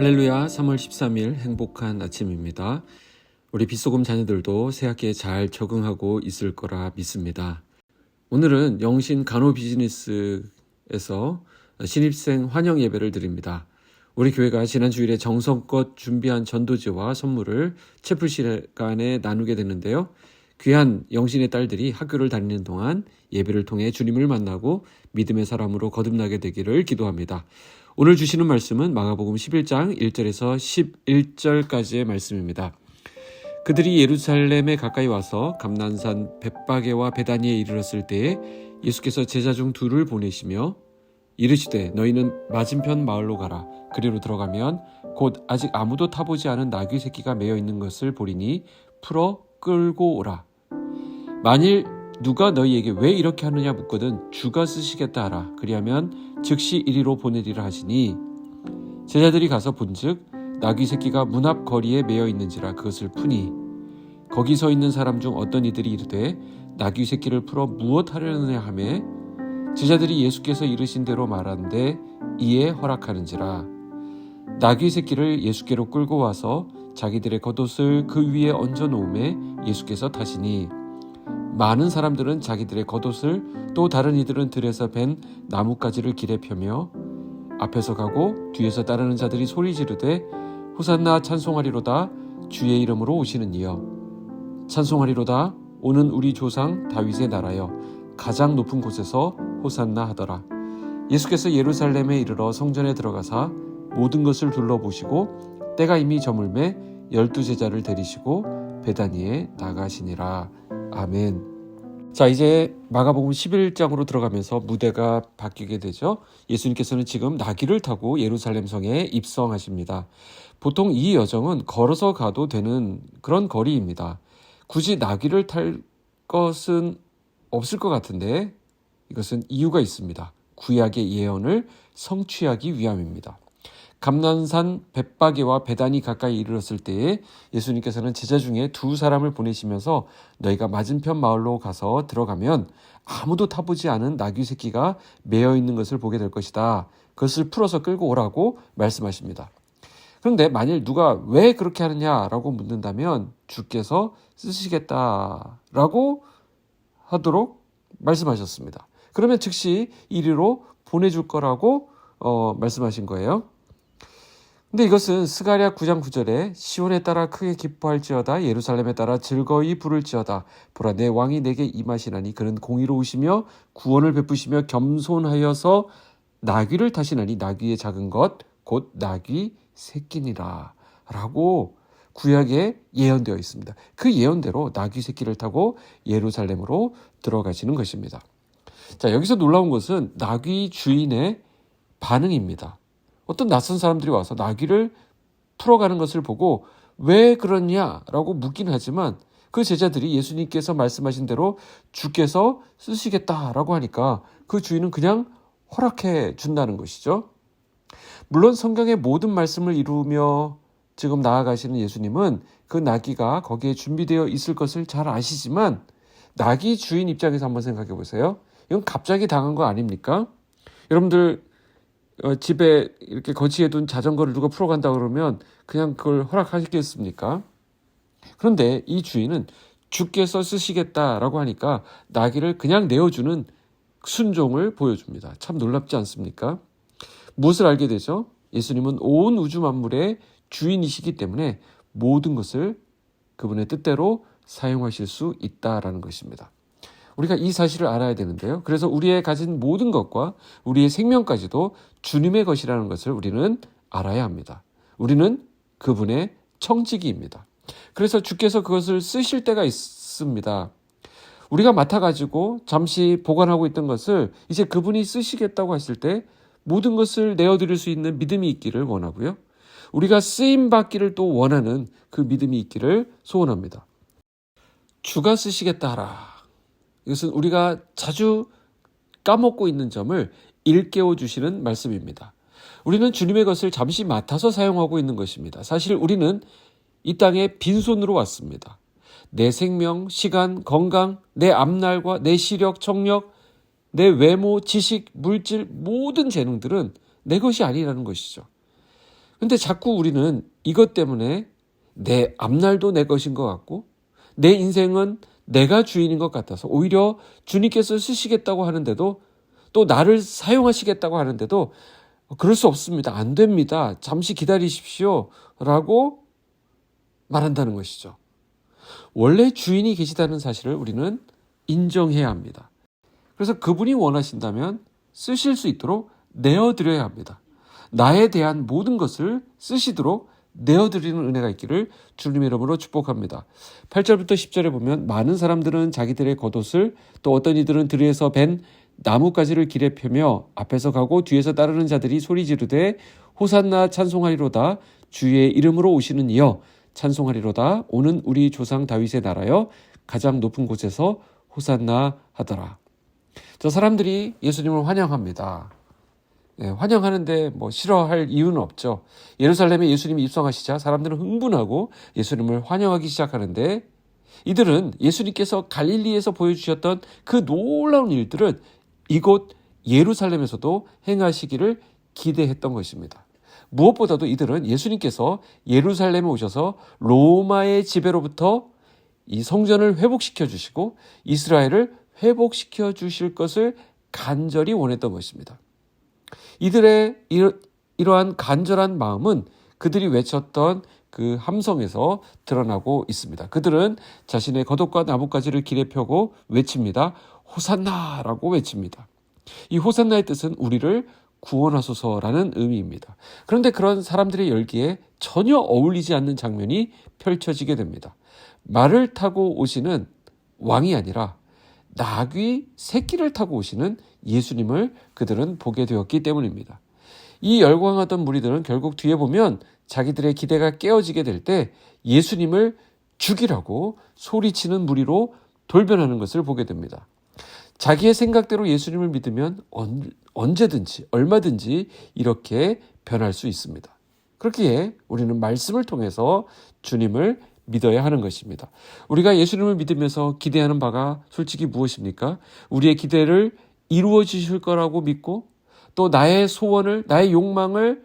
할렐루야. 3월 13일 행복한 아침입니다. 우리 빗소금 자녀들도 새학기에 잘 적응하고 있을 거라 믿습니다. 오늘은 영신 간호 비즈니스에서 신입생 환영 예배를 드립니다. 우리 교회가 지난 주일에 정성껏 준비한 전도지와 선물을 채플 시간에 나누게 됐는데요. 귀한 영신의 딸들이 학교를 다니는 동안 예배를 통해 주님을 만나고 믿음의 사람으로 거듭나게 되기를 기도합니다. 오늘 주시는 말씀은 마가복음 11장 1절에서 11절까지의 말씀입니다. 그들이 예루살렘에 가까이 와서 감난산 벳바게와 베다니에 이르렀을 때에 예수께서 제자 중 둘을 보내시며 이르시되 너희는 맞은편 마을로 가라. 그리로 들어가면 곧 아직 아무도 타보지 않은 나귀 새끼가 매여 있는 것을 보리니 풀어 끌고 오라. 만일 누가 너희에게 왜 이렇게 하느냐 묻거든 주가 쓰시겠다 하라. 그리하면 즉시 이리로 보내리라 하시니 제자들이 가서 본즉 나귀 새끼가 문 앞 거리에 매여 있는지라 그것을 푸니 거기 서 있는 사람 중 어떤 이들이 이르되 나귀 새끼를 풀어 무엇 하려느냐 하매 제자들이 예수께서 이르신 대로 말하는데 이에 허락하는지라. 나귀 새끼를 예수께로 끌고 와서 자기들의 겉옷을 그 위에 얹어 놓음에 예수께서 타시니 많은 사람들은 자기들의 겉옷을 또 다른 이들은 들에서 벤 나뭇가지를 길에 펴며 앞에서 가고 뒤에서 따르는 자들이 소리 지르되 호산나 찬송하리로다 주의 이름으로 오시는 이여 찬송하리로다 오는 우리 조상 다윗의 나라여 가장 높은 곳에서 호산나 하더라. 예수께서 예루살렘에 이르러 성전에 들어가사 모든 것을 둘러보시고 때가 이미 저물매 12제자를 데리시고 베다니에 나가시니라. 아멘. 자, 이제 마가복음 11장으로 들어가면서 무대가 바뀌게 되죠. 예수님께서는 지금 나귀를 타고 예루살렘 성에 입성하십니다. 보통 이 여정은 걸어서 가도 되는 그런 거리입니다. 굳이 나귀를 탈 것은 없을 것 같은데 이것은 이유가 있습니다. 구약의 예언을 성취하기 위함입니다. 감난산 벳바게와 베다니 가까이 이르렀을 때에 예수님께서는 제자 중에 두 사람을 보내시면서 너희가 맞은편 마을로 가서 들어가면 아무도 타보지 않은 나귀 새끼가 매여 있는 것을 보게 될 것이다. 그것을 풀어서 끌고 오라고 말씀하십니다. 그런데 만일 누가 왜 그렇게 하느냐라고 묻는다면 주께서 쓰시겠다라고 하도록 말씀하셨습니다. 그러면 즉시 이리로 보내줄 거라고 말씀하신 거예요. 근데 이것은 스가랴 9장 9절에 시온에 따라 크게 기뻐할지어다 예루살렘에 따라 즐거이 부를지어다 보라 내 왕이 내게 임하시나니 그는 공의로우시며 구원을 베푸시며 겸손하여서 나귀를 타시나니 나귀의 작은 것 곧 나귀 새끼니라 라고 구약에 예언되어 있습니다. 그 예언대로 나귀 새끼를 타고 예루살렘으로 들어가시는 것입니다. 자, 여기서 놀라운 것은 나귀 주인의 반응입니다. 어떤 낯선 사람들이 와서 나귀를 풀어가는 것을 보고 왜 그러냐라고 묻긴 하지만 그 제자들이 예수님께서 말씀하신 대로 주께서 쓰시겠다라고 하니까 그 주인은 그냥 허락해 준다는 것이죠. 물론 성경의 모든 말씀을 이루며 지금 나아가시는 예수님은 그 나귀가 거기에 준비되어 있을 것을 잘 아시지만 나귀 주인 입장에서 한번 생각해 보세요. 이건 갑자기 당한 거 아닙니까? 여러분들 집에 이렇게 거치해 둔 자전거를 누가 풀어간다 그러면 그냥 그걸 허락하시겠습니까? 그런데 이 주인은 주께서 쓰시겠다라고 하니까 나귀를 그냥 내어주는 순종을 보여줍니다. 참 놀랍지 않습니까? 무엇을 알게 되죠? 예수님은 온 우주 만물의 주인이시기 때문에 모든 것을 그분의 뜻대로 사용하실 수 있다라는 것입니다. 우리가 이 사실을 알아야 되는데요. 그래서 우리의 가진 모든 것과 우리의 생명까지도 주님의 것이라는 것을 우리는 알아야 합니다. 우리는 그분의 청지기입니다. 그래서 주께서 그것을 쓰실 때가 있습니다. 우리가 맡아가지고 잠시 보관하고 있던 것을 이제 그분이 쓰시겠다고 했을 때 모든 것을 내어드릴 수 있는 믿음이 있기를 원하고요. 우리가 쓰임받기를 또 원하는 그 믿음이 있기를 소원합니다. 주가 쓰시겠다 하라. 이것은 우리가 자주 까먹고 있는 점을 일깨워 주시는 말씀입니다. 우리는 주님의 것을 잠시 맡아서 사용하고 있는 것입니다. 사실 우리는 이 땅에 빈손으로 왔습니다. 내 생명, 시간, 건강, 내 앞날과 내 시력, 청력, 내 외모, 지식, 물질, 모든 재능들은 내 것이 아니라는 것이죠. 근데 자꾸 우리는 이것 때문에 내 앞날도 내 것인 것 같고 내 인생은 내가 주인인 것 같아서 오히려 주님께서 쓰시겠다고 하는데도 또 나를 사용하시겠다고 하는데도 그럴 수 없습니다. 안 됩니다. 잠시 기다리십시오. 라고 말한다는 것이죠. 원래 주인이 계시다는 사실을 우리는 인정해야 합니다. 그래서 그분이 원하신다면 쓰실 수 있도록 내어드려야 합니다. 나에 대한 모든 것을 쓰시도록 내어드리는 은혜가 있기를 주님의 이름으로 축복합니다. 8절부터 10절에 보면 많은 사람들은 자기들의 겉옷을 또 어떤 이들은 들에서 벤 나뭇가지를 길에 펴며 앞에서 가고 뒤에서 따르는 자들이 소리 지르되 호산나 찬송하리로다 주의 이름으로 오시는 이여 찬송하리로다 오는 우리 조상 다윗의 나라여 가장 높은 곳에서 호산나 하더라. 저 사람들이 예수님을 환영합니다. 환영하는데 싫어할 이유는 없죠. 예루살렘에 예수님이 입성하시자 사람들은 흥분하고 예수님을 환영하기 시작하는데 이들은 예수님께서 갈릴리에서 보여주셨던 그 놀라운 일들을 이곳 예루살렘에서도 행하시기를 기대했던 것입니다. 무엇보다도 이들은 예수님께서 예루살렘에 오셔서 로마의 지배로부터 이 성전을 회복시켜 주시고 이스라엘을 회복시켜 주실 것을 간절히 원했던 것입니다. 이들의 이러한 간절한 마음은 그들이 외쳤던 그 함성에서 드러나고 있습니다. 그들은 자신의 겉옷과 나뭇가지를 길에 펴고 외칩니다. 호산나라고 외칩니다. 이 호산나의 뜻은 우리를 구원하소서라는 의미입니다. 그런데 그런 사람들의 열기에 전혀 어울리지 않는 장면이 펼쳐지게 됩니다. 말을 타고 오시는 왕이 아니라 나귀 새끼를 타고 오시는 예수님을 그들은 보게 되었기 때문입니다. 이 열광하던 무리들은 결국 뒤에 보면 자기들의 기대가 깨어지게 될 때 예수님을 죽이라고 소리치는 무리로 돌변하는 것을 보게 됩니다. 자기의 생각대로 예수님을 믿으면 언제든지 얼마든지 이렇게 변할 수 있습니다. 그렇기에 우리는 말씀을 통해서 주님을 믿어야 하는 것입니다. 우리가 예수님을 믿으면서 기대하는 바가 솔직히 무엇입니까? 우리의 기대를 이루어 주실 거라고 믿고 또 나의 소원을, 나의 욕망을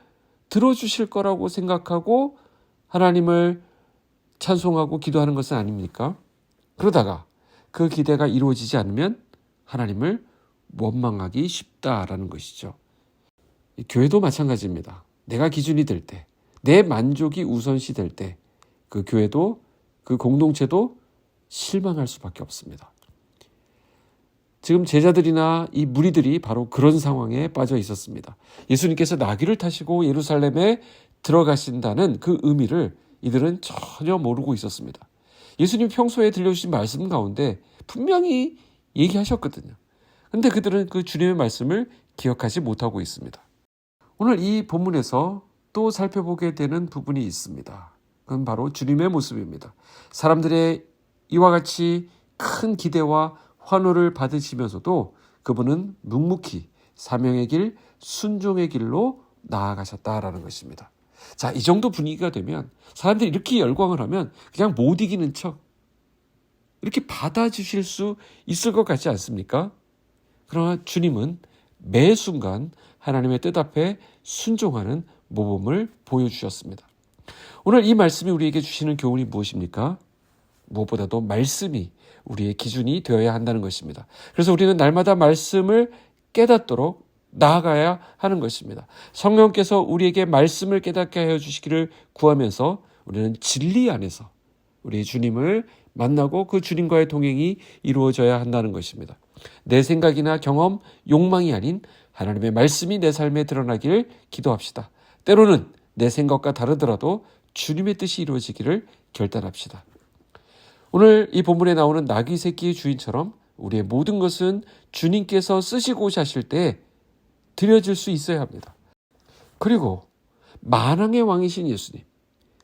들어주실 거라고 생각하고 하나님을 찬송하고 기도하는 것은 아닙니까? 그러다가 그 기대가 이루어지지 않으면 하나님을 원망하기 쉽다라는 것이죠. 교회도 마찬가지입니다. 내가 기준이 될 때, 내 만족이 우선시 될 때 그 교회도 그 공동체도 실망할 수밖에 없습니다. 지금 제자들이나 이 무리들이 바로 그런 상황에 빠져 있었습니다. 예수님께서 나귀를 타시고 예루살렘에 들어가신다는 그 의미를 이들은 전혀 모르고 있었습니다. 예수님 평소에 들려주신 말씀 가운데 분명히 얘기하셨거든요. 그런데 그들은 그 주님의 말씀을 기억하지 못하고 있습니다. 오늘 이 본문에서 또 살펴보게 되는 부분이 있습니다. 그건 바로 주님의 모습입니다. 사람들의 이와 같이 큰 기대와 환호를 받으시면서도 그분은 묵묵히 사명의 길, 순종의 길로 나아가셨다라는 것입니다. 자, 이 정도 분위기가 되면 사람들이 이렇게 열광을 하면 그냥 못 이기는 척 이렇게 받아주실 수 있을 것 같지 않습니까? 그러나 주님은 매 순간 하나님의 뜻 앞에 순종하는 모범을 보여주셨습니다. 오늘 이 말씀이 우리에게 주시는 교훈이 무엇입니까? 무엇보다도 말씀이 우리의 기준이 되어야 한다는 것입니다. 그래서 우리는 날마다 말씀을 깨닫도록 나아가야 하는 것입니다. 성령께서 우리에게 말씀을 깨닫게 하여 주시기를 구하면서 우리는 진리 안에서 우리 주님을 만나고 그 주님과의 동행이 이루어져야 한다는 것입니다. 내 생각이나 경험, 욕망이 아닌 하나님의 말씀이 내 삶에 드러나기를 기도합시다. 때로는 내 생각과 다르더라도 주님의 뜻이 이루어지기를 결단합시다. 오늘 이 본문에 나오는 나귀 새끼의 주인처럼 우리의 모든 것은 주님께서 쓰시고자 하실 때 드려질 수 있어야 합니다. 그리고 만왕의 왕이신 예수님,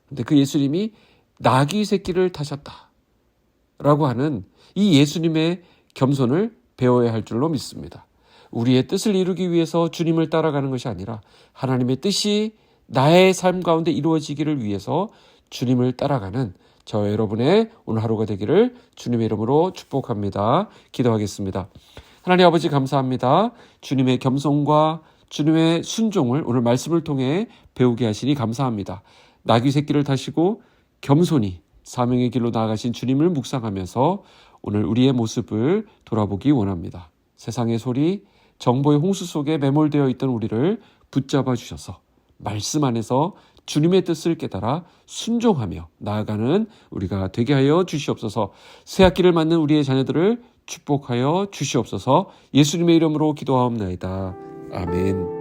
근데 그 예수님이 나귀 새끼를 타셨다라고 하는 이 예수님의 겸손을 배워야 할 줄로 믿습니다. 우리의 뜻을 이루기 위해서 주님을 따라가는 것이 아니라 하나님의 뜻이 나의 삶 가운데 이루어지기를 위해서 주님을 따라가는 저 여러분의 오늘 하루가 되기를 주님의 이름으로 축복합니다. 기도하겠습니다. 하나님 아버지 감사합니다. 주님의 겸손과 주님의 순종을 오늘 말씀을 통해 배우게 하시니 감사합니다. 나귀 새끼를 타시고 겸손히 사명의 길로 나아가신 주님을 묵상하면서 오늘 우리의 모습을 돌아보기 원합니다. 세상의 소리, 정보의 홍수 속에 매몰되어 있던 우리를 붙잡아 주셔서 말씀 안에서 주님의 뜻을 깨달아 순종하며 나아가는 우리가 되게 하여 주시옵소서. 새 학기를 맞는 우리의 자녀들을 축복하여 주시옵소서. 예수님의 이름으로 기도하옵나이다. 아멘.